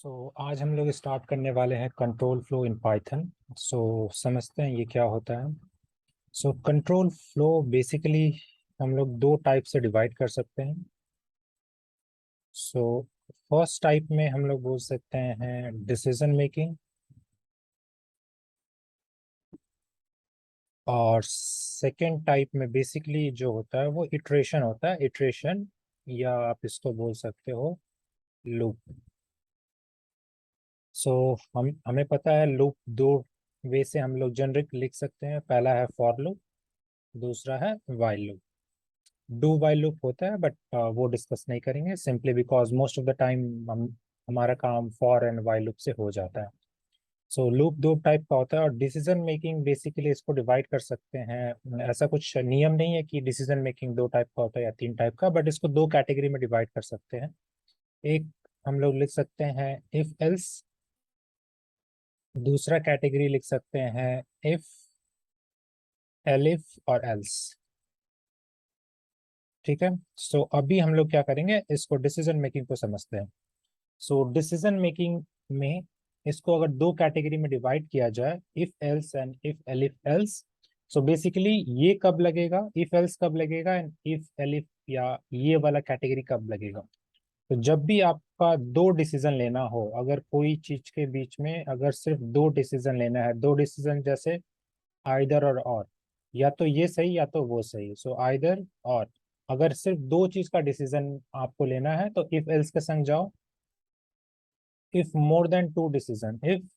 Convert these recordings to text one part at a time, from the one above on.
आज हम लोग स्टार्ट करने वाले हैं कंट्रोल फ्लो इन पाइथन। समझते हैं ये क्या होता है। कंट्रोल फ्लो बेसिकली हम लोग दो टाइप से डिवाइड कर सकते हैं। फर्स्ट टाइप में हम लोग बोल सकते हैं डिसीजन मेकिंग, और सेकेंड टाइप में बेसिकली जो होता है वो इटरेशन होता है, इटरेशन, या आप इसको बोल सकते हो लूप। हम हमें पता है लूप दो वे से हम लोग जनरिक लिख सकते हैं। पहला है फॉर लूप, दूसरा है while loop. Do while loop होता है बट वो डिस्कस नहीं करेंगे, simply because most of the time हमारा काम फॉर एंड वाइल लूप से हो जाता है। लूप दो टाइप का होता है, और डिसीजन मेकिंग बेसिकली इसको डिवाइड कर सकते हैं। ऐसा कुछ नियम नहीं है कि डिसीजन मेकिंग दो टाइप का होता है या तीन टाइप का, बट इसको दो कैटेगरी में डिवाइड कर सकते हैं। एक हम लोग लिख सकते हैं इफ एल्स, दूसरा कैटेगरी लिख सकते हैं इफ, एलिफ और एल्स। ठीक है। अभी हम लोग क्या करेंगे, इसको डिसीजन मेकिंग को समझते हैं। डिसीजन मेकिंग में इसको अगर दो कैटेगरी में डिवाइड किया जाए, if else and if elif else. Basically ये कब लगेगा, इफ एल्स कब लगेगा एंड इफ एलिफ या ये वाला कैटेगरी कब लगेगा। तो जब भी आपका दो डिसीजन लेना हो, अगर कोई चीज के बीच में अगर सिर्फ दो डिसीजन लेना है, दो डिसीजन जैसे आइदर और या तो ये सही या तो वो सही, आइदर और, अगर सिर्फ दो चीज का डिसीजन आपको लेना है तो इफ एल्स के संग जाओ। If more than two decision, if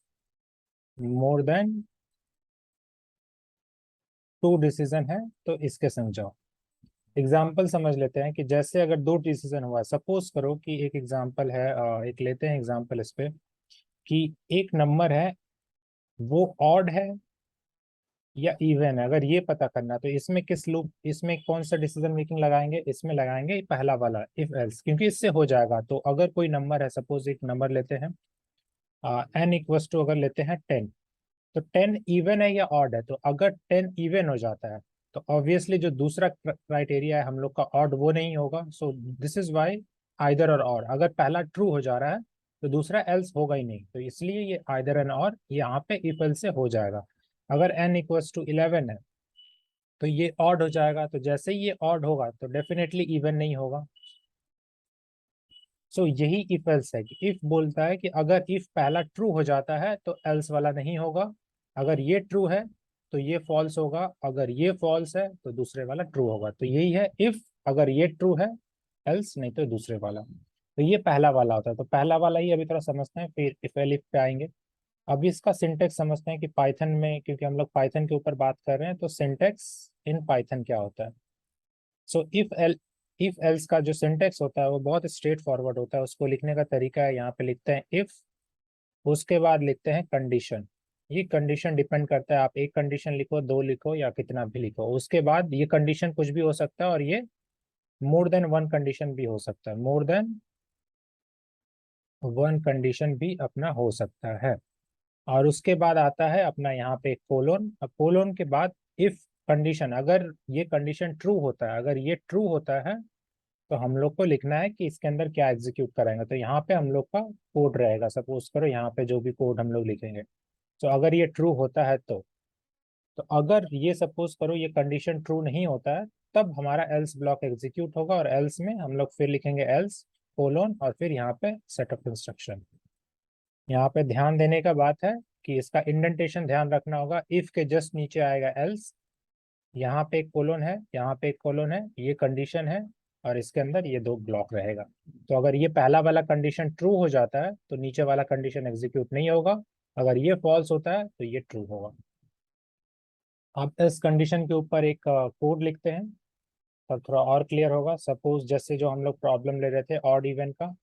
more than two decision है तो इसके संग जाओ। एग्जाम्पल समझ लेते हैं कि जैसे अगर दो डिसीजन हुआ, सपोज करो कि एक एग्जाम्पल है, एक लेते हैं एग्जाम्पल इस पे, कि एक नंबर है वो ऑड है या इवन है। अगर ये पता करना तो इसमें किस लूप, इसमें कौन सा डिसीजन मेकिंग लगाएंगे, इसमें लगाएंगे पहला वाला इफ एल्स, क्योंकि इससे हो जाएगा। तो अगर कोई नंबर है, सपोज एक नंबर लेते हैं एन इक्वल्स टू, अगर लेते हैं 10, तो 10 इवन है या ऑड है। तो अगर 10 इवन हो जाता है तो ऑब्वियसली जो दूसरा क्राइटेरिया है हम लोग का ऑड, वो नहीं होगा। दिस इज वाई आइदर और अगर पहला ट्रू हो जा रहा है तो दूसरा एल्स होगा ही नहीं, तो इसलिए ये आइदर एंड और यहाँ पे इफ एल्स से हो जाएगा। अगर n इक्वल्स टू 11 है तो ये ऑड हो जाएगा, तो जैसे ही ये ऑड होगा तो डेफिनेटली इवन नहीं होगा। यही इफ एल्स है कि इफ बोलता है कि अगर इफ पहला ट्रू हो जाता है तो एल्स वाला नहीं होगा, अगर ये ट्रू है तो ये फॉल्स होगा, अगर ये फॉल्स है तो दूसरे वाला ट्रू होगा। तो यही है इफ, अगर ये ट्रू है एल्स, नहीं तो दूसरे वाला। तो ये पहला वाला होता है, तो पहला वाला ही अभी थोड़ा समझते हैं, फिर इफ एल इफ पे आएंगे। अभी इसका सिंटेक्स समझते हैं कि पाइथन में, क्योंकि हम लोग पाइथन के ऊपर बात कर रहे हैं, तो सिंटेक्स इन पाइथन क्या होता है। इफ एल्स का जो सिंटेक्स होता है वो बहुत स्ट्रेट फॉरवर्ड होता है। उसको लिखने का तरीका है, यहाँ पे लिखते हैं इफ, उसके बाद लिखते हैं कंडीशन। ये कंडीशन डिपेंड करता है, आप एक कंडीशन लिखो, दो लिखो, या कितना भी लिखो। उसके बाद ये कंडीशन कुछ भी हो सकता है, और ये मोर देन वन कंडीशन भी हो सकता है, मोर देन वन कंडीशन भी अपना हो सकता है। और उसके बाद आता है अपना यहाँ पे कोलोन। अब कोलोन के बाद इफ कंडीशन, अगर ये कंडीशन ट्रू होता है, अगर ये ट्रू होता है तो हम लोग को लिखना है कि इसके अंदर क्या एग्जीक्यूट कराएंगे। तो यहाँ पे हम लोग का कोड रहेगा, सपोज करो यहाँ पे जो भी कोड हम लोग लिखेंगे, तो अगर ये ट्रू होता है तो अगर ये सपोज करो ये कंडीशन ट्रू नहीं होता है, तब हमारा एल्स ब्लॉक एग्जीक्यूट होगा, और एल्स में हम लोग फिर लिखेंगे एल्स कोलोन, और फिर यहाँ पे सेट ऑफ इंस्ट्रक्शन। यहाँ पे ध्यान देने का बात है कि इसका इंडेंटेशन ध्यान रखना होगा। इफ के जस्ट नीचे आएगा एल्स, यहाँ पे एक कोलोन है, यहाँ पे एक कोलोन है, ये कंडीशन है, और इसके अंदर ये दो ब्लॉक रहेगा। तो अगर ये पहला वाला कंडीशन ट्रू हो जाता है तो नीचे वाला कंडीशन एग्जीक्यूट नहीं होगा, अगर ये फॉल्स होता है तो ये ट्रू होगा। अब इस कंडीशन के ऊपर एक कोड लिखते हैं, तब थोड़ा और क्लियर होगा। सपोज जैसे जो हम लोग प्रॉब्लम ले रहे थे ऑड इवन का,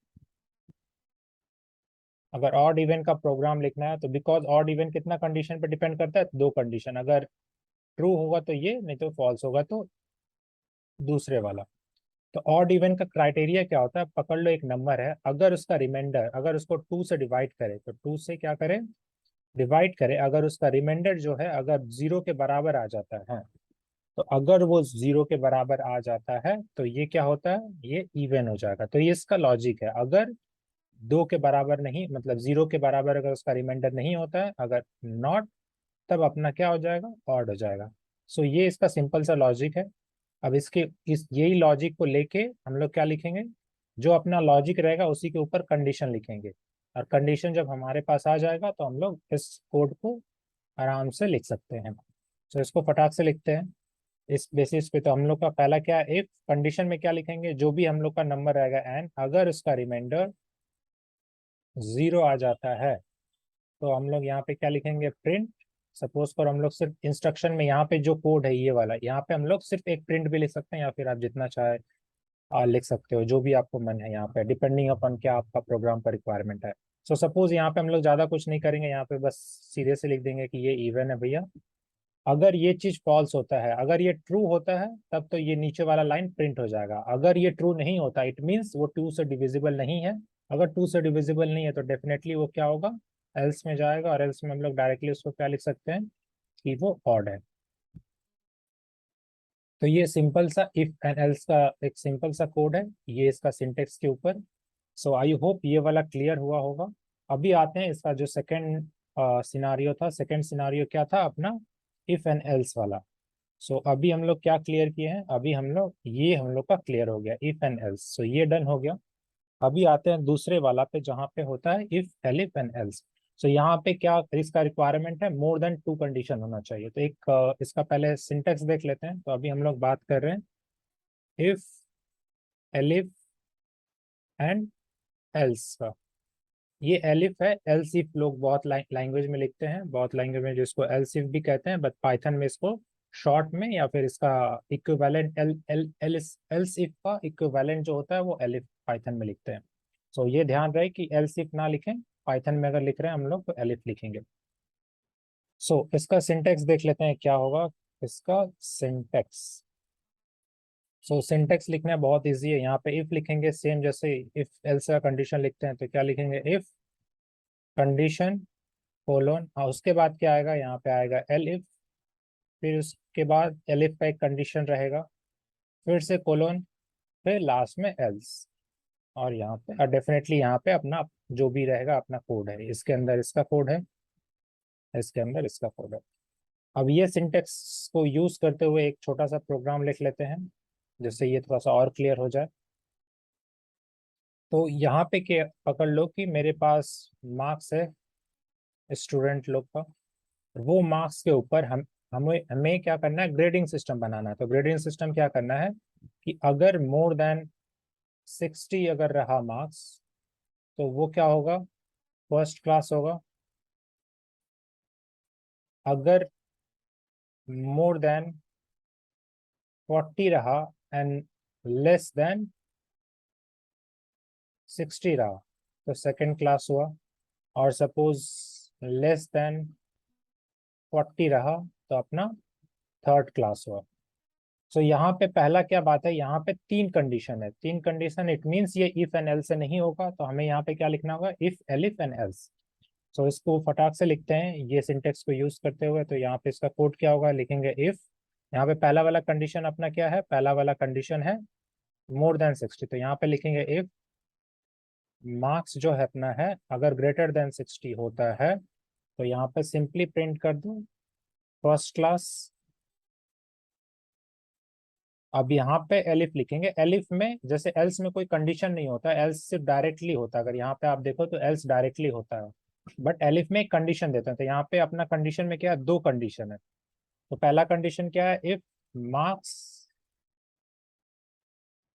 अगर ऑड इवन का प्रोग्राम लिखना है तो बिकॉज ऑड इवन कितना कंडीशन पे डिपेंड करता है, दो कंडीशन, अगर ट्रू होगा तो ये, नहीं तो फॉल्स होगा तो दूसरे वाला। तो ऑड इवन का क्राइटेरिया क्या होता है, पकड़ लो एक नंबर है, अगर उसका रिमाइंडर, अगर उसको टू से डिवाइड करे तो टू से क्या करे, डिवाइड करे, अगर उसका रिमाइंडर जो है अगर जीरो के बराबर आ जाता है, तो अगर वो जीरो के बराबर आ जाता है तो ये क्या होता है, ये इवन हो जाएगा। तो ये इसका लॉजिक है। अगर 2 के बराबर नहीं, मतलब 0 के बराबर अगर उसका रिमाइंडर नहीं होता है, अगर नॉट, तब अपना क्या हो जाएगा, ऑड हो जाएगा। सो ये इसका सिंपल सा लॉजिक है। अब इसके इस यही लॉजिक को लेके हम लोग क्या लिखेंगे, जो अपना लॉजिक रहेगा उसी के ऊपर कंडीशन लिखेंगे, और कंडीशन जब हमारे पास आ जाएगा तो हम लोग इस कोड को आराम से लिख सकते हैं। तो इसको फटाक से लिखते हैं इस बेसिस पे। तो हम लोग का पहला क्या है, इफ कंडीशन में क्या लिखेंगे, जो भी हम लोग का नंबर रहेगा एन, अगर उसका रिमाइंडर 0 आ जाता है तो हम लोग यहाँ पे क्या लिखेंगे, प्रिंट। सपोज कर हम लोग सिर्फ इंस्ट्रक्शन में यहाँ पे जो कोड है ये वाला, यहाँ पे हम लोग सिर्फ एक प्रिंट भी लिख सकते हैं, या फिर आप जितना चाहे लिख सकते हो, जो भी आपको मन है यहाँ पे, डिपेंडिंग अपॉन क्या आपका प्रोग्राम का रिक्वायरमेंट है। सो सपोज यहाँ पे हम लोग ज्यादा कुछ नहीं करेंगे, यहाँ पे बस सीधे से लिख देंगे कि ये इवन है भैया। अगर ये चीज फॉल्स होता है, अगर ये ट्रू होता है, तब तो ये नीचे वाला लाइन प्रिंट हो जाएगा। अगर ये ट्रू नहीं होता, इट मीन्स वो 2 से डिविजिबल नहीं है। अगर 2 से डिविजिबल नहीं है तो डेफिनेटली वो क्या होगा, एल्स में जाएगा, और एल्स में हम लोग डायरेक्टली उसको क्या लिख सकते हैं कि वो ऑड है। तो ये सिंपल सा इफ एंड एल्स का एक सिंपल सा कोड है, ये इसका सिंटेक्स के ऊपर। सो आई होप ये वाला क्लियर हुआ होगा। अभी आते हैं इसका जो सेकंड सिनारियो था। सेकंड सिनारियो क्या था अपना, इफ एंड एल्स वाला। सो अभी हम लोग क्या क्लियर किए हैं, अभी हम लोग ये हम लोग का क्लियर हो गया इफ एंड एल्स, सो ये डन हो गया। अभी आते हैं दूसरे वाला पे जहाँ पे होता है इफ एलिफ एंड एल्स। सो यहाँ पे क्या इसका रिक्वायरमेंट है, मोर देन 2 कंडीशन होना चाहिए। तो एक इसका पहले सिंटेक्स देख लेते हैं। तो अभी हम लोग बात कर रहे हैं इफ एलिफ एंड एल्स का। ये एलिफ है, एल्स इफ लोग बहुत लैंग्वेज में लिखते हैं, बहुत लैंग्वेज में जिसको एल्स इफ भी कहते हैं, बट पाइथन में इसको शॉर्ट में, या फिर इसका equivalent L L else if का इक्विवेलेंट जो होता है वो एलिफ पाइथन में लिखते हैं। सो ये ध्यान रहे कि एल्स इफ ना लिखें, पाइथन में अगर लिख रहे हैं हम लोग तो एलिफ लिखेंगे। सो इसका सिंटेक्स देख लेते हैं क्या होगा इसका सिंटेक्स। सो सिंटेक्स लिखना बहुत इजी है। यहाँ पे इफ लिखेंगे सेम जैसे इफ एल्स का कंडीशन लिखते हैं, तो क्या लिखेंगे, इफ कंडीशन कोलोन, और उसके बाद क्या आएगा, यहाँ पे आएगा एल इफ, फिर उसके बाद एल इफ का एक कंडीशन रहेगा, फिर से कोलोन, फिर लास्ट में एल्स। और यहाँ पे और डेफिनेटली यहाँ पे अपना जो भी रहेगा अपना कोड है, इसके अंदर इसका कोड है, इसके अंदर इसका कोड है। अब ये सिंटेक्स को यूज करते हुए एक छोटा सा प्रोग्राम लिख लेते हैं, जिससे ये थोड़ा सा और क्लियर हो जाए। तो यहाँ पे के पकड़ लो कि मेरे पास मार्क्स है स्टूडेंट लोग का, वो मार्क्स के ऊपर हमें हमें क्या करना है, ग्रेडिंग सिस्टम बनाना है। तो ग्रेडिंग सिस्टम क्या करना है कि अगर मोर देन 60 अगर रहा मार्क्स, तो वो क्या होगा, फर्स्ट क्लास होगा। अगर मोर देन 40 रहा एंड लेस देन 60 रहा तो सेकंड क्लास हुआ। और सपोज लेस देन 40 रहा तो अपना थर्ड क्लास हुआ। सो यहाँ पे पहला क्या बात है, यहाँ पे 3 कंडीशन है, 3 कंडीशन, इट मीन्स ये इफ एंड एल्स से नहीं होगा। तो हमें यहाँ पे क्या लिखना होगा, इफ एलिफ एंड एल्स। सो इसको फटाक से लिखते हैं ये सिंटेक्स को यूज करते हुए। तो यहाँ पे इसका कोड क्या होगा, लिखेंगे इफ, यहाँ पे पहला वाला कंडीशन अपना क्या है, पहला वाला कंडीशन है मोर देन 60। तो यहाँ पे लिखेंगे इफ मार्क्स जो है अपना है अगर ग्रेटर देन 60 होता है, तो यहाँ पे सिंपली प्रिंट कर दो फर्स्ट क्लास। अब यहाँ पे एलिफ लिखेंगे, एलिफ में जैसे एल्स में कोई कंडीशन नहीं होता, एल्स सिर्फ डायरेक्टली होता है। अगर यहाँ पे आप देखो तो एल्स डायरेक्टली होता है, बट एलिफ में एक कंडीशन देते हैं। तो यहाँ पे अपना कंडीशन में क्या है, 2 कंडीशन है। तो पहला कंडीशन क्या है, इफ मार्क्स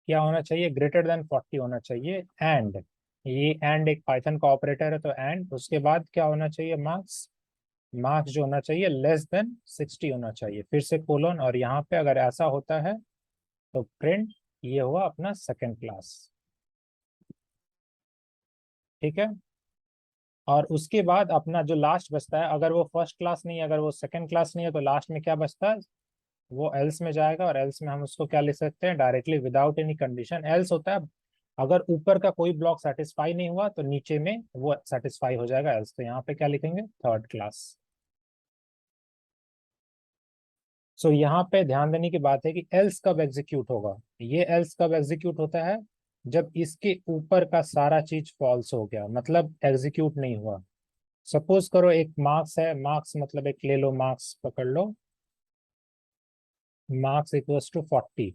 क्या होना चाहिए, ग्रेटर देन 40 होना चाहिए, एंड ये एंड एक पाइथन का ऑपरेटर है, तो एंड उसके बाद क्या होना चाहिए, मार्क्स, मार्क्स जो होना चाहिए लेस देन 60 होना चाहिए, फिर से कोलोन, और यहाँ पे अगर ऐसा होता है तो प्रिंट, ये हुआ अपना सेकंड क्लास। ठीक है। और उसके बाद अपना जो लास्ट बचता है, अगर वो फर्स्ट क्लास नहीं है, अगर वो सेकंड क्लास नहीं है, तो लास्ट में क्या बचता है, वो एल्स में जाएगा। और एल्स में हम उसको क्या लिख सकते हैं, directly without any condition else होता है। अगर ऊपर का कोई ब्लॉक सेटिस्फाई नहीं हुआ तो नीचे में वो सेटिस्फाई हो जाएगा एल्स। तो यहाँ पे क्या लिखेंगे, थर्ड क्लास। सो यहाँ पे ध्यान देने की बात है कि एल्स कब एग्जीक्यूट होगा, ये एल्स कब एग्जीक्यूट होता है, जब इसके ऊपर का सारा चीज फॉल्स हो गया, मतलब एग्जीक्यूट नहीं हुआ। सपोज करो एक मार्क्स है, मार्क्स मतलब एक ले लो, मार्क्स पकड़ लो, marks equals to 40,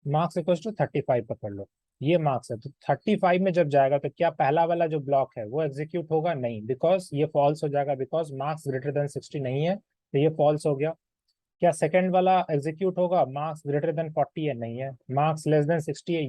marks equals to 35 पकड़ लो। ये मार्क्स है, तो 35 में जब जाएगा तो क्या पहला वाला जो ब्लॉक है वो एग्जीक्यूट होगा? नहीं, बिकॉज ये फॉल्स हो जाएगा, बिकॉज मार्क्स ग्रेटर देन 60 नहीं है, तो ये फॉल्स हो गया। क्या सेकंड वाला एग्जीक्यूट होगा? मार्क्स ग्रेटर देन 40 है, नहीं है, मार्क्स लेस देन 60 है,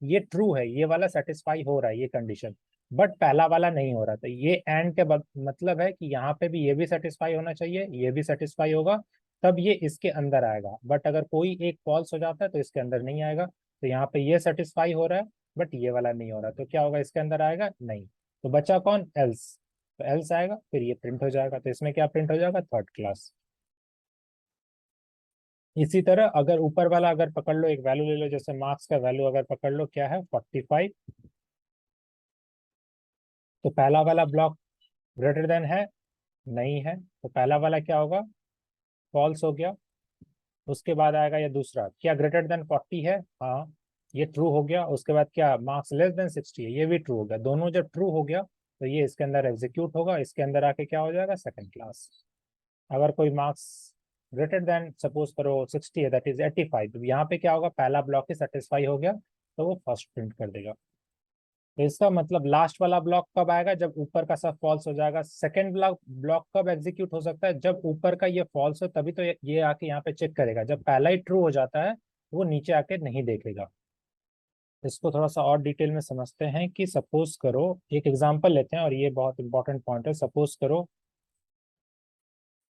ये ट्रू है, ये वाला सेटिस्फाई हो रहा है ये कंडीशन, बट पहला वाला नहीं हो रहा। तो ये एंड के मतलब है कि यहाँ पे भी ये भी सेटिस्फाई होना चाहिए, ये भी सेटिस्फाई होगा, तब ये इसके अंदर आएगा। बट अगर कोई एक फॉल्स हो जाता है तो इसके अंदर नहीं आएगा। तो यहाँ पे ये सेटिस्फाई हो रहा है बट ये वाला नहीं हो रहा, तो क्या होगा? इसके अंदर आएगा नहीं। तो बचा कौन? एल्स। तो एल्स आएगा, फिर ये प्रिंट हो जाएगा। तो इसमें क्या प्रिंट हो जाएगा? Third class. इसी तरह अगर ऊपर वाला अगर पकड़ लो, एक वैल्यू ले लो, जैसे मार्क्स का वैल्यू अगर पकड़ लो, क्या है? 45। तो पहला वाला ब्लॉक ग्रेटर देन है, नहीं है, तो पहला वाला क्या होगा? फॉल्स हो गया। उसके बाद आएगा ये दूसरा, क्या ग्रेटर देन 40 है? हाँ, ये ट्रू हो गया। उसके बाद क्या? मार्क्स लेस देन 60 है, ये भी ट्रू हो गया। दोनों जब ट्रू हो गया तो ये इसके अंदर एग्जीक्यूट होगा, इसके अंदर आके क्या हो जाएगा? Second class. अगर कोई मार्क्स ग्रेटर देन सपोज करो 60 है, दैट इज 85, तो यहाँ पे क्या होगा? पहला ब्लॉक ही सेटिस्फाई हो गया, तो वो फर्स्ट प्रिंट कर देगा। तो इसका मतलब लास्ट वाला ब्लॉक कब आएगा? जब ऊपर का सब फॉल्स हो जाएगा। सेकंड ब्लॉक ब्लॉक कब एग्जीक्यूट हो सकता है? जब ऊपर का ये फॉल्स हो, तभी तो ये आके यहाँ पे चेक करेगा। जब पहला ही ट्रू हो जाता है वो नीचे आके नहीं देखेगा। इसको थोड़ा सा और डिटेल में समझते हैं कि सपोज करो, एक एग्जांपल लेते हैं और ये बहुत इंपॉर्टेंट पॉइंट है। सपोज करो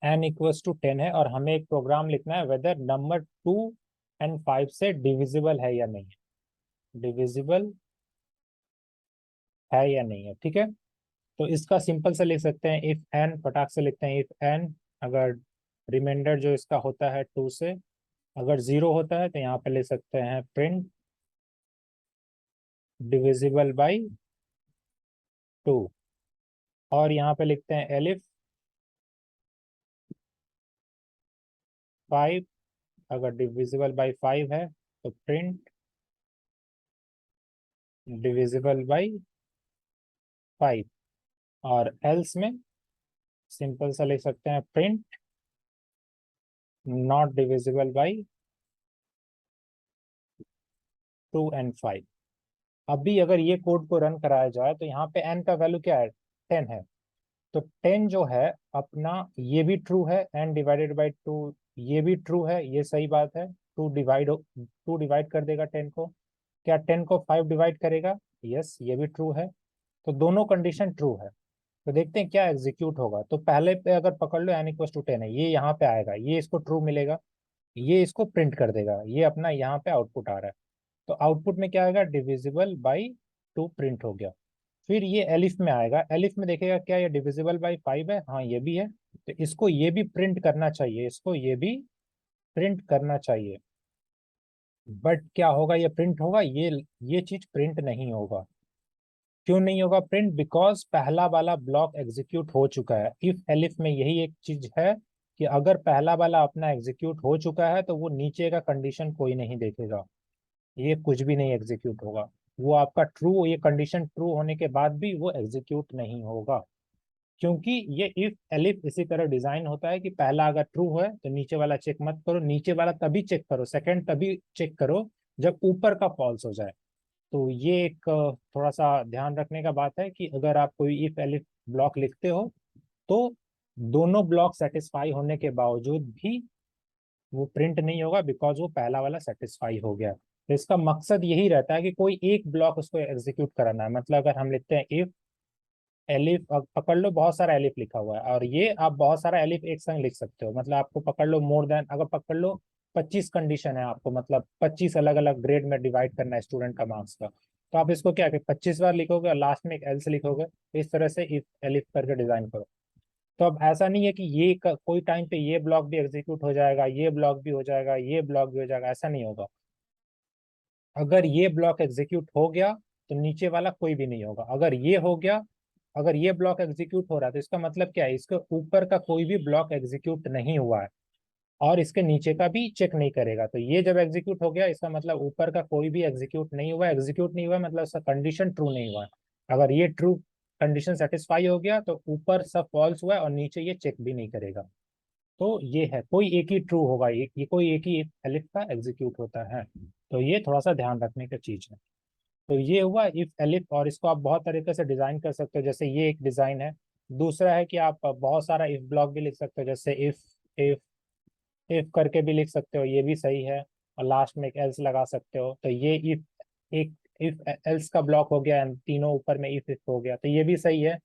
n इक्वल्स टू 10 है और हमें एक प्रोग्राम लिखना है वेदर नंबर 2 और 5 से डिविजिबल है या नहीं है, डिविजिबल है या नहीं है, ठीक है। तो इसका सिंपल से लिख सकते हैं, इफ एन, फटाक से लिखते हैं, इफ एन अगर रिमाइंडर जो इसका होता है 2 से अगर 0 होता है तो यहाँ पे लिख सकते हैं प्रिंट डिविजिबल बाई 2। और यहाँ पे लिखते हैं एलिफ 5 अगर डिविजिबल बाई 5 है तो प्रिंट डिविजिबल बाई 5। और एल्स में सिंपल सा लिख सकते हैं प्रिंट नॉट डिविजिबल बाई 2 और 5। अभी अगर ये कोड को रन कराया जाए तो यहाँ पे एन का वैल्यू क्या है? 10 है। तो 10 जो है अपना, ये भी ट्रू है, एन डिवाइडेड बाई 2 ये भी ट्रू है, ये सही बात है। 2 डिवाइड कर देगा 10 को। क्या 10 को 5 डिवाइड करेगा? यस, ये भी ट्रू है। तो दोनों कंडीशन ट्रू है। तो देखते हैं क्या एग्जीक्यूट होगा। तो पहले पे अगर पकड़ लो एन इक्वल टू 10 है, ये यहाँ पे आएगा, ये इसको ट्रू मिलेगा, ये इसको प्रिंट कर देगा, ये अपना यहाँ पे आउटपुट आ रहा है। तो आउटपुट में क्या आएगा? डिविजिबल बाई 2 प्रिंट हो गया। फिर ये एलिफ में आएगा, एलिफ में देखेगा क्या ये डिविजिबल बाई 5 है? हाँ, ये भी है। तो इसको ये भी प्रिंट करना चाहिए, इसको ये भी प्रिंट करना चाहिए। बट क्या होगा? ये प्रिंट होगा, ये चीज प्रिंट नहीं होगा। क्यों नहीं होगा प्रिंट? बिकॉज पहला वाला ब्लॉक एग्जीक्यूट हो चुका है। इफ एलिफ में यही एक चीज है कि अगर पहला वाला अपना एग्जीक्यूट हो चुका है तो वो नीचे का कंडीशन कोई नहीं देखेगा, ये कुछ भी नहीं एग्जीक्यूट होगा। वो आपका ट्रू, ये कंडीशन ट्रू होने के बाद भी वो एग्जीक्यूट नहीं होगा, क्योंकि ये इफ एलिफ इसी तरह डिजाइन होता है कि पहला अगर ट्रू है तो नीचे वाला चेक मत करो, नीचे वाला तभी चेक करो, सेकंड तभी चेक करो जब ऊपर का फॉल्स हो जाए। तो ये एक थोड़ा सा ध्यान रखने का बात है कि अगर आप कोई इफ एलिफ ब्लॉक लिखते हो तो दोनों ब्लॉक सेटिस्फाई होने के बावजूद भी वो प्रिंट नहीं होगा, बिकॉज वो पहला वाला सेटिस्फाई हो गया। तो इसका मकसद यही रहता है कि कोई एक ब्लॉक उसको एग्जीक्यूट कराना है। मतलब अगर हम लिखते हैं इफ एलिफ, पकड़ लो बहुत सारा एलिफ लिखा हुआ है और ये आप बहुत सारा एलिफ एक संग लिख सकते हो। मतलब आपको पकड़ लो मोर देन, अगर पकड़ लो 25 कंडीशन है आपको, मतलब 25 अलग अलग ग्रेड में डिवाइड करना है स्टूडेंट का मार्क्स का, तो आप इसको क्या 25 बार लिखोगे और लास्ट में एक एल्स लिखोगे। तो इस तरह से इफ एलिफ करके डिजाइन करो। तो अब ऐसा नहीं है कि कोई टाइम पे ये ब्लॉक भी एग्जीक्यूट हो जाएगा, ये ब्लॉक भी हो जाएगा, ये ब्लॉक भी हो जाएगा, ऐसा नहीं होगा। अगर ये ब्लॉक एग्जीक्यूट हो गया तो नीचे वाला कोई भी नहीं होगा। अगर ये हो गया, अगर ये ब्लॉक एग्जीक्यूट हो रहा है तो इसका मतलब क्या है? इसके ऊपर का कोई भी ब्लॉक एग्जीक्यूट नहीं हुआ है। और इसके नीचे का भी चेक नहीं करेगा। तो ये जब एग्जीक्यूट हो गया, इसका मतलब ऊपर का कोई भी एग्जीक्यूट नहीं हुआ। एग्जीक्यूट नहीं हुआ मतलब उसका कंडीशन ट्रू नहीं हुआ। अगर ये ट्रू कंडीशन सेटिस्फाई हो गया तो ऊपर सब फॉल्स हुआ और नीचे ये चेक भी नहीं करेगा। तो ये है, कोई एक ही ट्रू होगा, ये कोई एक ही एलिफ का एग्जीक्यूट होता है। तो ये थोड़ा सा ध्यान रखने की चीज है। तो ये हुआ इफ एलिफ, और इसको आप बहुत तरीके से डिजाइन कर सकते हो, जैसे ये एक डिजाइन है। दूसरा है कि आप बहुत सारा इफ ब्लॉक भी लिख सकते हो, जैसे इफ इफ करके भी लिख सकते हो, ये भी सही है। और लास्ट में एक एल्स लगा सकते हो। तो ये इफ एक इफ एल्स का ब्लॉक हो गया, तीनों ऊपर में इफ हो गया, तो ये भी सही है।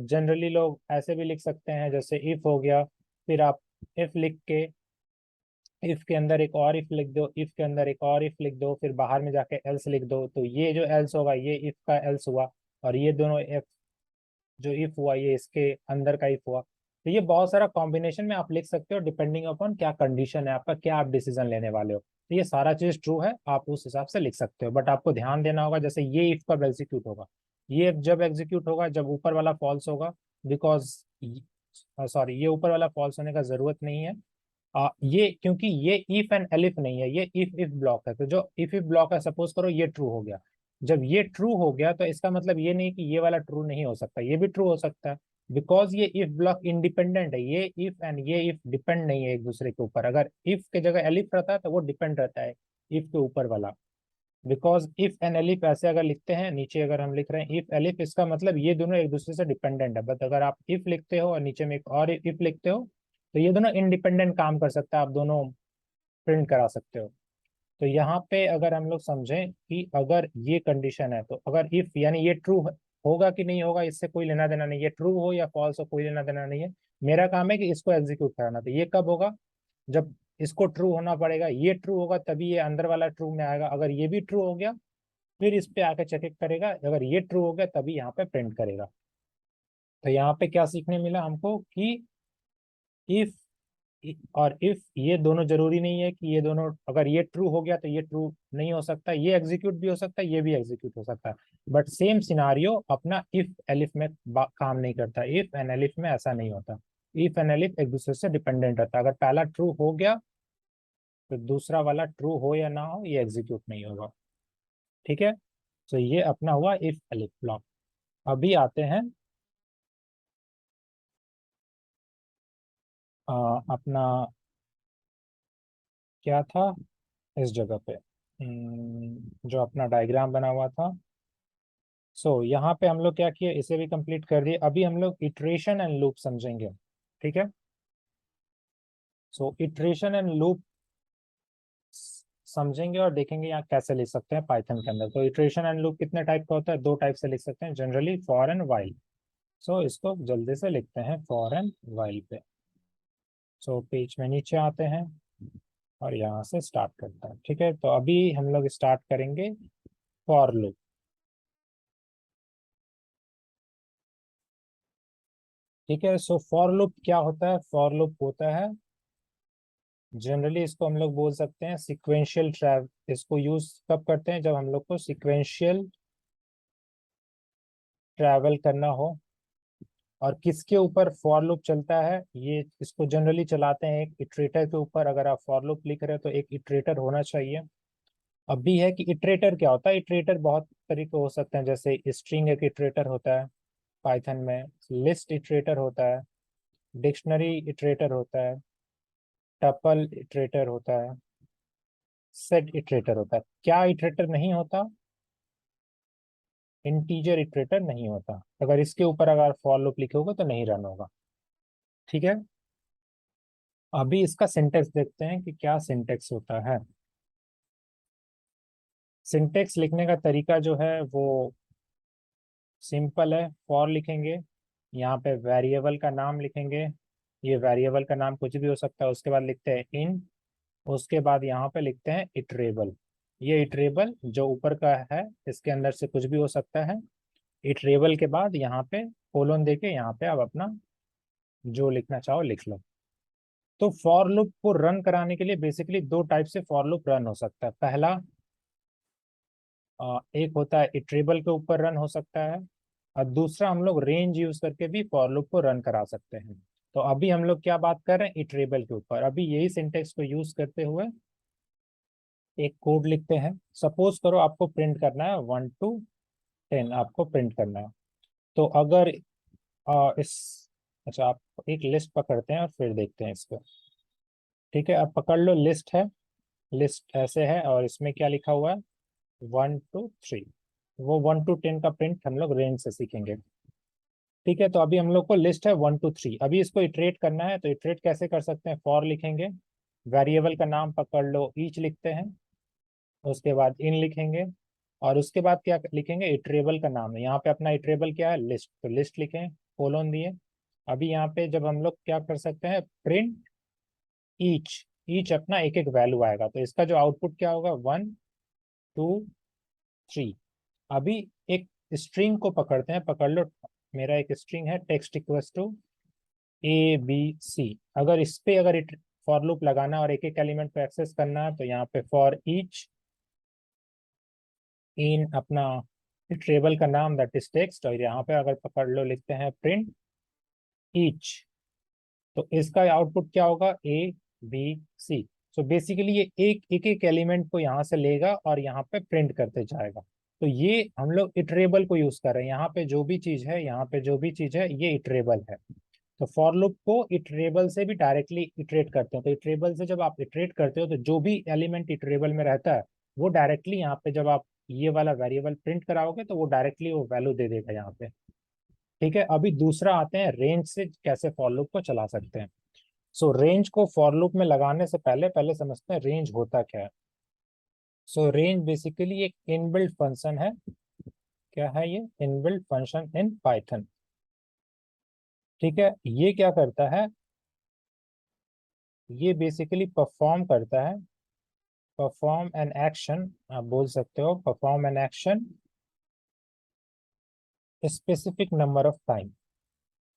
जनरली लोग ऐसे भी लिख सकते हैं, जैसे इफ हो गया, फिर आप इफ लिख के, इफ के अंदर एक और इफ लिख दो, इफ के अंदर एक और इफ लिख दो, फिर बाहर में जाके एल्स लिख दो। तो ये जो एल्स होगा ये इफ का एल्स हुआ, और ये दोनों इफ, जो इफ हुआ ये इसके अंदर का इफ हुआ। तो ये बहुत सारा कॉम्बिनेशन में आप लिख सकते हो, डिपेंडिंग अपॉन क्या कंडीशन है आपका, क्या आप डिसीजन लेने वाले हो। तो ये सारा चीज ट्रू है, आप उस हिसाब से लिख सकते हो। बट आपको ध्यान देना होगा, जैसे ये इफ कब एग्जीक्यूट होगा, ये जब एग्जीक्यूट होगा जब ऊपर वाला फॉल्स होगा। बिकॉज सॉरी, ये ऊपर वाला फॉल्स होने का जरूरत नहीं है। ये क्योंकि ये इफ एंड एलिफ नहीं है, ये इफ इफ ब्लॉक है। तो जो इफ इफ ब्लॉक है, सपोज करो ये ट्रू हो गया। जब ये ट्रू हो गया तो इसका मतलब ये नहीं कि ये वाला ट्रू नहीं हो सकता, ये भी ट्रू हो सकता है। बिकॉज ये इफ ब्लॉक इंडिपेंडेंट है, ये इफ एंड ये इफ डिपेंड नहीं है एक दूसरे के ऊपर। अगर इफ के जगह एलिफ रहता है तो वो डिपेंड रहता है इफ के ऊपर वाला। बिकॉज इफ एंड एलिफ ऐसे अगर लिखते हैं, नीचे अगर हम लिख रहे हैं इफ एलिफ, इसका मतलब ये दोनों एक दूसरे से डिपेंडेंट है। बट अगर आप इफ लिखते हो और नीचे में एक और इफ लिखते हो, तो ये दोनों इंडिपेंडेंट काम कर सकता है, आप दोनों प्रिंट करा सकते हो। तो यहाँ पे अगर हम लोग समझें कि अगर ये कंडीशन है, तो अगर इफ यानी ये ट्रू होगा कि नहीं होगा, इससे कोई लेना देना नहीं है। ट्रू हो या फॉल्स हो, कोई लेना देना नहीं है। मेरा काम है कि इसको एग्जीक्यूट कराना। तो ये कब होगा, जब इसको ट्रू होना पड़ेगा, ये ट्रू होगा तभी ये अंदर वाला ट्रू में आएगा। अगर ये भी ट्रू हो गया फिर इस पे आके चेक करेगा, अगर ये ट्रू हो गया तभी यहाँ पे प्रिंट करेगा। तो यहाँ पे क्या सीखने मिला हमको कि इफ और इफ ये दोनों जरूरी नहीं है कि ये दोनों, अगर ये ट्रू हो गया तो ये ट्रू नहीं हो सकता, ये एग्जीक्यूट भी हो सकता है, ये भी एग्जीक्यूट हो सकता है। बट सेम सिनारियो अपना इफ एलिफ में काम नहीं करता, इफ एंड एलिफ में ऐसा नहीं होता। इफ एंड एलिफ एक दूसरे से डिपेंडेंट रहता है। अगर पहला ट्रू हो गया तो दूसरा वाला ट्रू हो या ना हो ये एग्जीक्यूट नहीं होगा। ठीक है। तो ये अपना हुआ इफ एलिफ ब्लॉक। अभी आते हैं अपना क्या था इस जगह पे, जो अपना डायग्राम बना हुआ था। यहाँ पे हम लोग क्या किए, इसे भी कंप्लीट कर दिए। अभी हम लोग इटरेशन एंड लूप समझेंगे। ठीक है। इटरेशन एंड लूप समझेंगे और देखेंगे यहाँ कैसे लिख सकते हैं पाइथन के अंदर। तो इटरेशन एंड लूप कितने टाइप का होता है, दो टाइप से लिख सकते हैं जनरली, फॉर एंड वाइल। इसको जल्दी से लिखते हैं फॉर एंड वाइल पे। पेज में नीचे आते हैं और यहाँ से स्टार्ट करते हैं। ठीक है। तो अभी हम लोग स्टार्ट करेंगे फॉर लूप। ठीक है। फॉर लूप क्या होता है, फॉर लूप होता है जनरली, इसको हम लोग बोल सकते हैं सिक्वेंशियल ट्रैव। इसको यूज कब करते हैं, जब हम लोग को सिक्वेंशियल ट्रैवल करना हो। और किसके ऊपर फॉर लूप चलता है, ये इसको जनरली चलाते हैं एक इटरेटर के ऊपर। अगर आप फॉर लूप लिख रहे हो तो एक इटरेटर होना चाहिए। अभी है कि इटरेटर क्या होता है, इटरेटर बहुत तरीके हो सकते हैं, जैसे स्ट्रिंग एक इटरेटर होता है पाइथन में, लिस्ट इटरेटर होता है, डिक्शनरी इटरेटर होता है, टपल इटरेटर होता है, सेट इटरेटर होता है। क्या इटरेटर नहीं होता, इंटीजर इटरेटर नहीं होता। अगर इसके ऊपर अगर फॉर लूप लिखोगे तो नहीं रन होगा। ठीक है। अभी इसका सिंटेक्स देखते हैं कि क्या सिंटेक्स होता है। सिंटेक्स लिखने का तरीका जो है वो सिंपल है। फॉर लिखेंगे, यहाँ पे वेरिएबल का नाम लिखेंगे। ये वेरिएबल का नाम कुछ भी हो सकता है। उसके बाद लिखते हैं इन, उसके बाद यहाँ पे लिखते हैं इटरेबल। ये इटरेबल जो ऊपर का है इसके अंदर से कुछ भी हो सकता है। इटरेबल के बाद यहाँ पे कोलोन देके यहाँ पे आप अपना जो लिखना चाहो लिख लो। तो फॉर लूप को रन कराने के लिए बेसिकली दो टाइप से फॉर लूप रन हो सकता है। पहला एक होता है इटरेबल के ऊपर रन हो सकता है, और दूसरा हम लोग रेंज यूज करके भी फॉर लूप को रन करा सकते हैं। तो अभी हम लोग क्या बात कर रहे हैं, इटरेबल के ऊपर। अभी यही सिंटेक्स को यूज करते हुए एक कोड लिखते हैं। सपोज करो आपको प्रिंट करना है 1 to 10, आपको प्रिंट करना है। तो अगर इस अच्छा, आप एक लिस्ट पकड़ते हैं और फिर देखते हैं इसको। ठीक है, अब पकड़ लो, लिस्ट है। लिस्ट ऐसे है और इसमें क्या लिखा हुआ है, 1 to 3। वो 1 to 10 का प्रिंट हम लोग रेंज से सीखेंगे। ठीक है, तो अभी हम लोग को लिस्ट है 1 to 3। अभी इसको इटरेट करना है, तो इटरेट कैसे कर सकते हैं, फॉर लिखेंगे, वेरिएबल का नाम पकड़ लो ईच लिखते हैं, उसके बाद इन लिखेंगे, और उसके बाद क्या लिखेंगे, इटरेबल का नाम है। यहाँ पे अपना इटरेबल क्या है, लिस्ट, तो लिस्ट लिखें, कोलोन दिए। अभी यहाँ पे जब हम लोग क्या कर सकते हैं, प्रिंट ईच। ईच अपना एक एक वैल्यू आएगा, तो इसका जो आउटपुट क्या होगा, 1 2 3। अभी एक स्ट्रिंग को पकड़ते हैं, पकड़ लो, मेरा एक स्ट्रिंग है टेक्स्ट इक्वल्स टू ABC। अगर इस पे अगर फॉर लूप लगाना और एक एक एलिमेंट को एक्सेस करना है, तो यहाँ पे फॉर ईच इन अपना ट्रेबल का नाम दैट इज टेक्स्ट, और यहाँ पे अगर पकड़ लो लिखते हैं प्रिंट ईच। तो इसका आउटपुट क्या होगा, ABC। सो बेसिकली ये एक एक एलिमेंट को यहाँ से लेगा और यहाँ पे प्रिंट करते जाएगा। तो ये हम लोग इटरेबल को यूज कर रहे हैं। यहाँ पे जो भी चीज है, यहाँ पे जो भी चीज है, ये इटरेबल है। तो फॉर लूप को इटरेबल से भी डायरेक्टली इटरेट करते हैं। तो इटरेबल से जब आप इटरेट करते हो, तो जो भी एलिमेंट इटरेबल में रहता है, वो डायरेक्टली यहाँ पे जब आप ये वाला वेरिएबल प्रिंट कराओगे, तो वो डायरेक्टली वो वैल्यू दे देगा यहाँ पे। ठीक है, अभी दूसरा आते हैं, रेंज से कैसे फॉर लूप को चला सकते हैं। सो रेंज को फॉर लूप में लगाने से पहले पहले समझते हैं रेंज होता क्या है। सो रेंज बेसिकली एक इनबिल्ट फंक्शन है। क्या है ये, इनबिल्ट फंक्शन इन पाइथन। ठीक है, ये क्या करता है, ये बेसिकली परफॉर्म करता है, परफॉर्म एन एक्शन, आप बोल सकते हो perform an action specific number of time.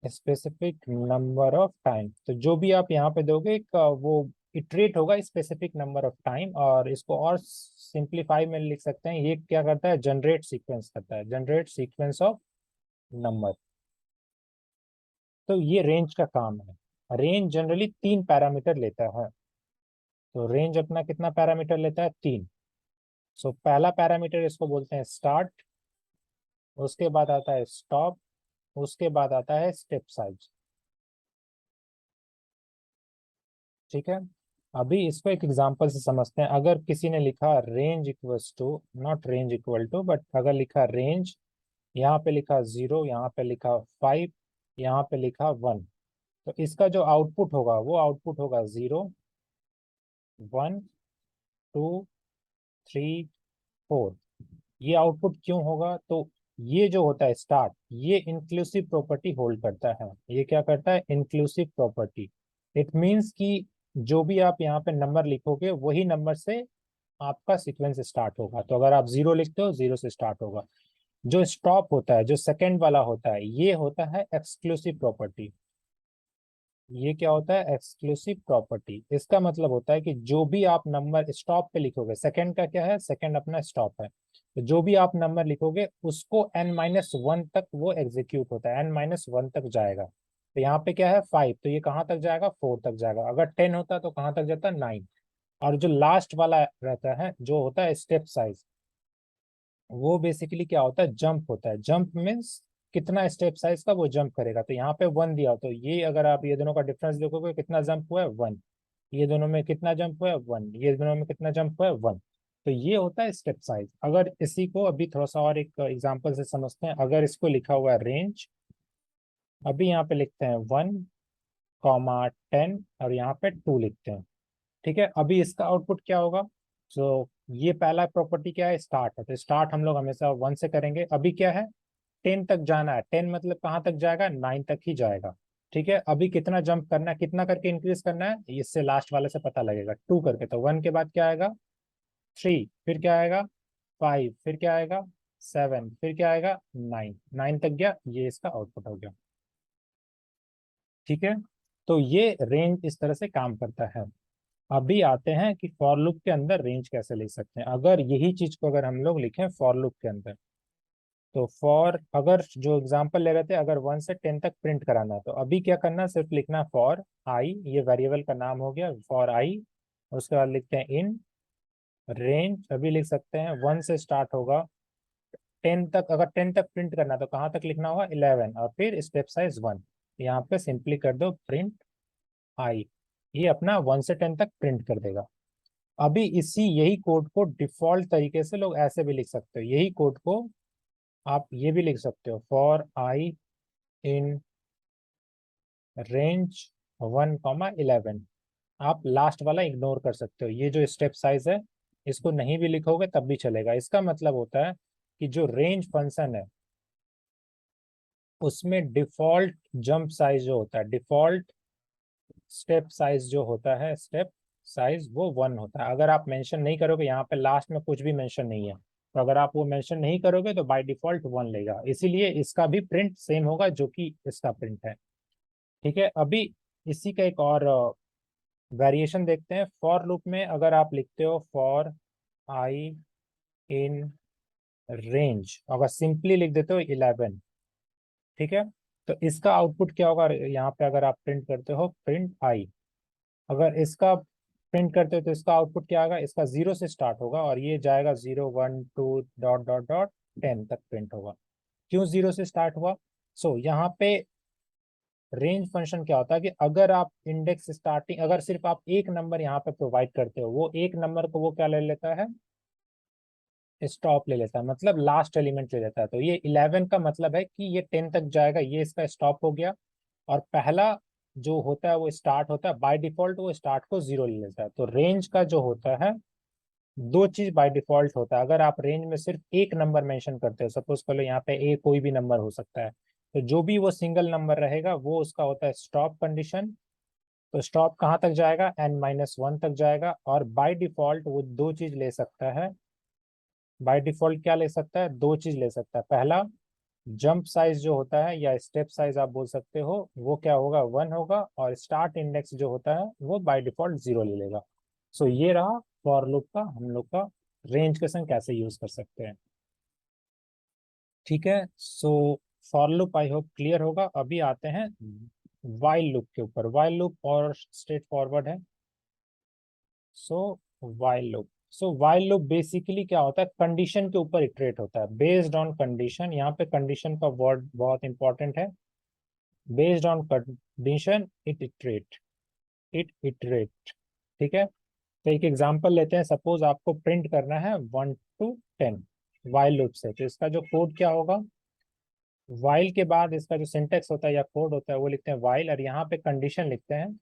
Specific number of time, तो जो भी आप यहाँ पे दोगे एक वो इटरेट होगा स्पेसिफिक नंबर ऑफ टाइम। और इसको और सिंप्लीफाई में लिख सकते हैं, ये क्या करता है, जनरेट सीक्वेंस करता है, जनरेट सीक्वेंस ऑफ नंबर। तो ये रेंज का काम है। रेंज जनरली 3 पैरामीटर लेता है। तो रेंज अपना कितना पैरामीटर लेता है, 3। सो पहला पैरामीटर इसको बोलते हैं स्टार्ट, उसके बाद आता है स्टॉप, उसके बाद आता है स्टेप साइज। ठीक है, अभी इसको एक एग्जांपल से समझते हैं। अगर किसी ने लिखा range equals to, not range equal to, but अगर लिखा रेंज, यहाँ पे लिखा 0, यहाँ पे लिखा 5, यहाँ पे लिखा 1, तो इसका जो आउटपुट होगा वो आउटपुट होगा 0 1 2 3 4। ये आउटपुट क्यों होगा, तो ये जो होता है स्टार्ट, ये इंक्लूसिव प्रॉपर्टी होल्ड करता है। ये क्या करता है, इंक्लूसिव प्रॉपर्टी। इट मींस कि जो भी आप यहाँ पे नंबर लिखोगे, वही नंबर से आपका सीक्वेंस स्टार्ट होगा। तो अगर आप 0 लिखते हो, 0 से स्टार्ट होगा। जो स्टॉप होता है, जो सेकंड वाला होता है, ये होता है एक्सक्लूसिव प्रॉपर्टी। ये क्या होता है, एक्सक्लूसिव प्रॉपर्टी। इसका मतलब होता है कि जो भी आप नंबर स्टॉप पे लिखोगे, सेकंड का क्या है, सेकंड अपना स्टॉप है, तो जो भी आप नंबर लिखोगे उसको n-1 तक वो एग्जीक्यूट होता है, n-1 तक जाएगा। तो यहाँ पे क्या है 5, तो ये कहाँ तक जाएगा, 4 तक जाएगा। अगर 10 होता तो कहाँ तक जाता है, 9। और जो लास्ट वाला रहता है, जो होता है स्टेप साइज, वो बेसिकली क्या होता है, जंप होता है। जंप मीन्स कितना स्टेप साइज का वो जंप करेगा। तो यहाँ पे 1 दिया, तो ये अगर आप ये दोनों का डिफरेंस देखोगे, कितना जंप हुआ है, 1। ये दोनों में कितना जंप हुआ है, 1। ये दोनों में कितना जंप हुआ है, 1। तो ये होता है स्टेप साइज। अगर इसी को अभी थोड़ा सा और एक एग्जांपल से समझते हैं। अगर इसको लिखा हुआ है रेंज, अभी यहाँ पे लिखते हैं 1 10 और यहाँ पे 2 लिखते हैं। ठीक है, अभी इसका आउटपुट क्या होगा, सो ये पहला प्रॉपर्टी क्या है, स्टार्ट है, तो स्टार्ट हम लोग हमेशा 1 से करेंगे। अभी क्या है, 10 तक जाना है। 10 मतलब कहाँ तक जाएगा, 9 तक ही जाएगा। ठीक है, अभी कितना जंप करना है, कितना करके इंक्रीज करना है, इससे लास्ट वाले से पता लगेगा, 2 करके। तो 1 के बाद क्या आएगा, 3, फिर क्या आएगा, 5, फिर क्या आएगा, 7, फिर क्या आएगा, 9। 9 तक गया, ये इसका आउटपुट हो गया। ठीक है, तो ये रेंज इस तरह से काम करता है। अभी आते हैं कि फॉर लूप के अंदर रेंज कैसे लिख सकते हैं। अगर यही चीज को अगर हम लोग लिखें फॉर लूप के अंदर, तो फॉर, अगर जो एग्जांपल ले रहे थे, अगर 1 से 10 तक प्रिंट कराना है तो अभी क्या करना है, सिर्फ लिखना फॉर आई, ये वेरिएबल का नाम हो गया फॉर आई। उसके बाद लिखते हैं इन रेंज, अभी लिख सकते हैं 1 से स्टार्ट होगा 10 तक, अगर 10 तक प्रिंट करना है तो कहाँ तक लिखना होगा 11, और फिर स्टेप साइज 1। यहाँ पे सिंपली कर दो प्रिंट आई, ये अपना 1 से 10 तक प्रिंट कर देगा। अभी इसी यही कोड को डिफॉल्ट तरीके से लोग ऐसे भी लिख सकते हो, यही कोड को आप ये भी लिख सकते हो, फॉर आई इन रेंज 1, 11। आप लास्ट वाला इग्नोर कर सकते हो, ये जो स्टेप साइज है इसको नहीं भी लिखोगे तब भी चलेगा। इसका मतलब होता है कि जो रेंज फंक्शन है उसमें डिफॉल्ट जंप साइज जो होता है, डिफॉल्ट स्टेप साइज जो होता है, स्टेप साइज वो 1 होता है। अगर आप मेंशन नहीं करोगे, यहाँ पे लास्ट में कुछ भी मेंशन नहीं है, तो अगर आप वो मेंशन नहीं करोगे तो बाय डिफॉल्ट 1 लेगा, इसीलिए इसका भी प्रिंट सेम होगा जो कि इसका प्रिंट है। ठीक है, अभी इसी का एक और वेरिएशन देखते हैं। फॉर लूप में अगर आप लिखते हो फॉर आई इन रेंज, अगर सिंपली लिख देते हो 11, ठीक है, तो इसका आउटपुट क्या होगा, यहाँ पे अगर आप प्रिंट करते हो प्रिंट आई, अगर इसका प्रिंट करते हो तो इसका आउटपुट क्या आएगा, इसका 0 से स्टार्ट होगा और ये जाएगा 0, 1, 2 डॉट डॉट डॉट 10 तक प्रिंट होगा। क्यों 0 से स्टार्ट हुआ? यहाँ पे रेंज फंक्शन क्या होता है कि अगर आप इंडेक्स स्टार्टिंग, अगर सिर्फ आप एक नंबर यहाँ पे प्रोवाइड करते हो, वो एक नंबर को वो क्या ले लेता है, स्टॉप ले लेता है, मतलब लास्ट एलिमेंट ले लेता है। तो ये 11 का मतलब है कि ये 10 तक जाएगा, ये इसका स्टॉप हो गया। और पहला जो होता है वो स्टार्ट होता है, बाय डिफॉल्ट वो स्टार्ट को 0 ले लेता है। तो रेंज का जो होता है, दो चीज बाय डिफॉल्ट होता है। अगर आप रेंज में सिर्फ एक नंबर मेंशन करते हो, सपोज कर लो यहाँ पे ए कोई भी नंबर हो सकता है, तो जो भी वो सिंगल नंबर रहेगा वो उसका होता है स्टॉप कंडीशन। तो स्टॉप कहाँ तक जाएगा, n-1 तक जाएगा। और बाय डिफॉल्ट वो दो चीज ले सकता है, बाय डिफॉल्ट क्या ले सकता है, दो चीज ले सकता है। पहला, जंप साइज जो होता है या स्टेप साइज आप बोल सकते हो, वो क्या होगा 1 होगा, और स्टार्ट इंडेक्स जो होता है वो बाय डिफॉल्ट 0 ले लेगा। ये रहा फॉर लूप का हम लोग का रेंज के संग कैसे यूज कर सकते हैं। ठीक है, for loop I hope clear होगा। अभी आते हैं वाइल लूप के ऊपर। वाइल लूप और स्ट्रेट फॉरवर्ड है। So while loop, while loop basically क्या होता है, कंडीशन के ऊपर इटरेट होता है, बेस्ड ऑन कंडीशन। यहाँ पे कंडीशन का वर्ड बहुत इंपॉर्टेंट है, based on condition it iterate. ठीक है, तो एक एग्जांपल लेते हैं। सपोज आपको प्रिंट करना है 1 to 10 वाइल लूप से, तो इसका जो कोड क्या होगा, वाइल के बाद इसका जो सिंटेक्स होता है या कोड होता है वो लिखते हैं वाइल, और यहाँ पे कंडीशन लिखते हैं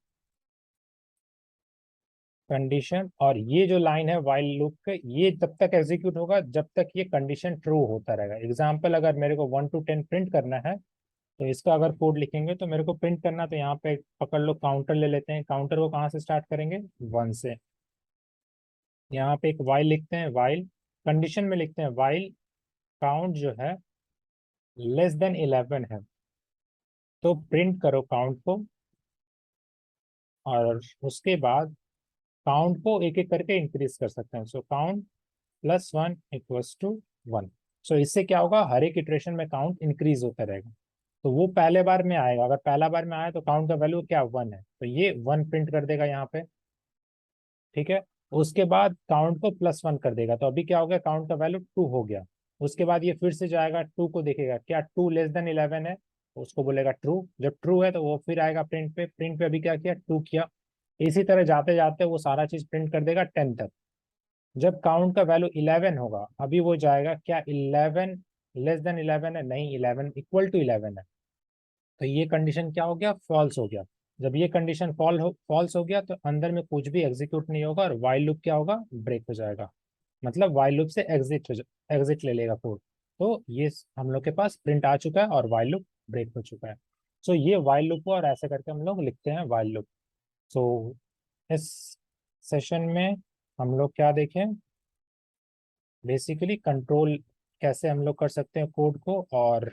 कंडीशन। और ये जो लाइन है वाइल लूप के, ये तब तक एग्जीक्यूट होगा जब तक ये कंडीशन ट्रू होता रहेगा। एग्जाम्पल, अगर मेरे को 1 to 10 प्रिंट करना है, तो इसका अगर कोड लिखेंगे तो मेरे को प्रिंट करना, तो यहाँ पे पकड़ लो काउंटर ले लेते हैं। काउंटर को कहाँ से स्टार्ट करेंगे, 1 से। यहाँ पे एक वाइल लिखते हैं, वाइल कंडीशन में लिखते हैं वाइल काउंट जो है <11 है, तो प्रिंट करो काउंट को। और उसके बाद काउंट को एक एक करके इंक्रीज कर सकते हैं। काउंट +1 = 1। इससे क्या होगा, हर एक इटरेशन में काउंट इंक्रीज होता रहेगा। तो वो पहले बार में आएगा, अगर पहला बार में आया तो काउंट का वैल्यू क्या 1 है, तो ये 1 प्रिंट कर देगा यहाँ पे। ठीक है, उसके बाद काउंट को +1 कर देगा, तो अभी क्या हो गया, काउंट का वैल्यू 2 हो गया। उसके बाद ये फिर से जाएगा 2 को देखेगा, क्या 2 <11 है, तो उसको बोलेगा ट्रू। जब ट्रू है तो वो फिर आएगा प्रिंट पे। प्रिंट पे अभी क्या किया, 2 किया। इसी तरह जाते जाते वो सारा चीज प्रिंट कर देगा 10 तक। जब काउंट का वैल्यू 11 होगा, अभी वो जाएगा, क्या 11 <11 है, नहीं 11 = 11 है, तो ये कंडीशन क्या हो गया, फॉल्स हो गया। जब ये कंडीशन फॉल्स हो गया तो अंदर में कुछ भी एग्जीक्यूट नहीं होगा, और वाइल लूप क्या होगा, ब्रेक हो जाएगा। मतलब वाइल लूप से एग्जिट ले लेगा कोड। तो ये हम लोग के पास प्रिंट आ चुका है और वाइल लूप ब्रेक हो चुका है। ये वाइल लूप और ऐसे करके हम लोग लिखते हैं वाइल लूप। सो इस सेशन में हम लोग क्या देखें, बेसिकली कंट्रोल कैसे हम लोग कर सकते हैं कोड को। और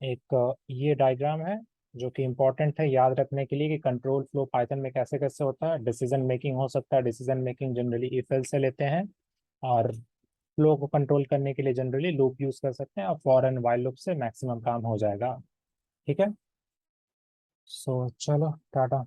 एक ये डायग्राम है जो कि इम्पोर्टेंट है याद रखने के लिए, कि कंट्रोल फ्लो पाइथन में कैसे कैसे होता है। डिसीजन मेकिंग हो सकता है, decision making generally if else से लेते हैं। और फ्लो को कंट्रोल करने के लिए जनरली लूप यूज कर सकते हैं, और फॉर एंड वाइल लूप से मैक्सिमम काम हो जाएगा। ठीक है, सो चलो टाटा।